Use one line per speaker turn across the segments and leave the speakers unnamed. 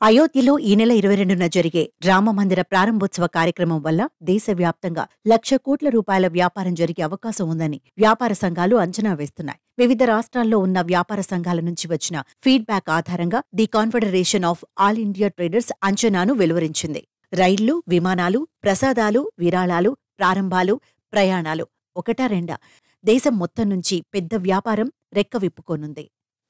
అయోధ్యలో ఈ నెల 22న జరిగే రామమందిర ప్రారంభోత్సవ కార్యక్రమం వల్ల దేశవ్యాప్తంగా 1,00,000 కోట్ల రూపాయల వ్యాపారం జరిగే అవకాశం ఉందని వ్యాపార సంఘాలు అంచనా వేస్తున్నాయి. వివిధ రాష్ట్రాల్లో ఉన్న వ్యాపార సంఘాల నుంచి వచ్చిన ఫీడ్బ్యాక్ ఆధారంగా the confederation of all India traders అంచనాను వెలువరించింది. రైళ్లు, విమానాలు, ప్రసాదాలు, విరాళాలు, ప్రారంభాలు, ప్రయాణాలు ఒకటా రెండా దేశం మొత్తం నుంచి పెద్ద వ్యాపారం రెక్కవిప్పుకోనుంది.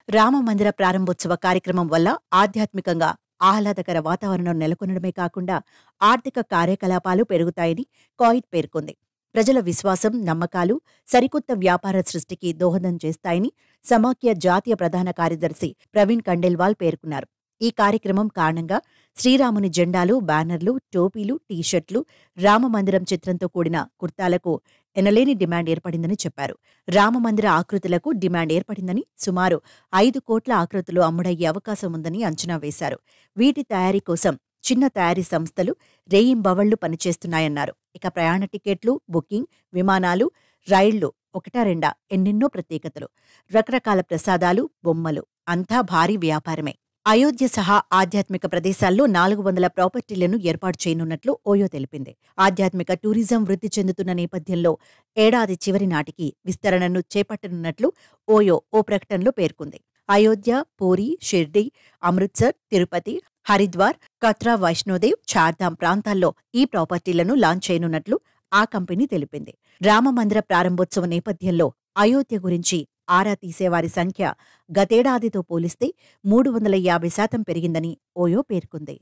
రామమందిర ప్రారంభోత్సవ కార్యక్రమం వల్ల ఆధ్యాత్మికంగా ఆహ్లాదకర వాతావరణం నెలకొనడమే కాకుండా ఆర్థిక కార్యకలాపాలు పెరుగుతాయని కాయిట్ పేర్కొంది. ప్రజల విశ్వాసం, నమ్మకాలు సరికొత్త వ్యాపార సృష్టికి దోహదం చేస్తాయని సమాఖ్య జాతీయ ప్రధాన కార్యదర్శి ప్రవీణ్ ఖండేల్వాల్ పేర్కొన్నారు. ఈ కార్యక్రమం కారణంగా శ్రీరాముని జెండాలు, బ్యానర్లు, టోపీలు, టీషర్ట్లు, రామమందిరం చిత్రంతో కూడిన కుర్తాలకు ఎనలేని డిమాండ్ ఏర్పడిందని చెప్పారు. రామమందిర ఆకృతులకు డిమాండ్ ఏర్పడిందని, సుమారు 5 కోట్ల ఆకృతులు అమ్ముడయ్యే అవకాశం ఉందని అంచనా వేశారు. వీటి తయారీ కోసం చిన్న తయారీ సంస్థలు రేయింబవళ్లు పనిచేస్తున్నాయన్నారు. ఇక ప్రయాణ టికెట్లు, బుకింగ్, విమానాలు, రైళ్లు ఒకటా రెండా ఎన్నెన్నో ప్రత్యేకతలు, రకరకాల ప్రసాదాలు, బొమ్మలు అంతా భారీ వ్యాపారమే. అయోధ్య సహా ఆధ్యాత్మిక ప్రదేశాల్లో 400 ప్రాపర్టీలను ఏర్పాటు చేయనున్నట్లు ఓయో తెలిపింది. ఆధ్యాత్మిక టూరిజం వృద్ధి చెందుతున్న నేపథ్యంలో ఏడాది చివరి నాటికి విస్తరణను చేపట్టనున్నట్లు ఓయో ఓ ప్రకటనలో పేర్కొంది. అయోధ్య, పూరి, షిర్డీ, అమృత్సర్, తిరుపతి, హరిద్వార్, కత్రా, వైష్ణోదేవ్, చార్ధామ్ ప్రాంతాల్లో ఈ ప్రాపర్టీలను లాంచ్ చేయనున్నట్లు ఆ కంపెనీ తెలిపింది. రామమందిర ప్రారంభోత్సవ నేపథ్యంలో అయోధ్య గురించి ఆరా తీసేవారి సంఖ్య గతేడాదితో పోలిస్తే 350% పెరిగిందని ఓయో పేర్కొంది.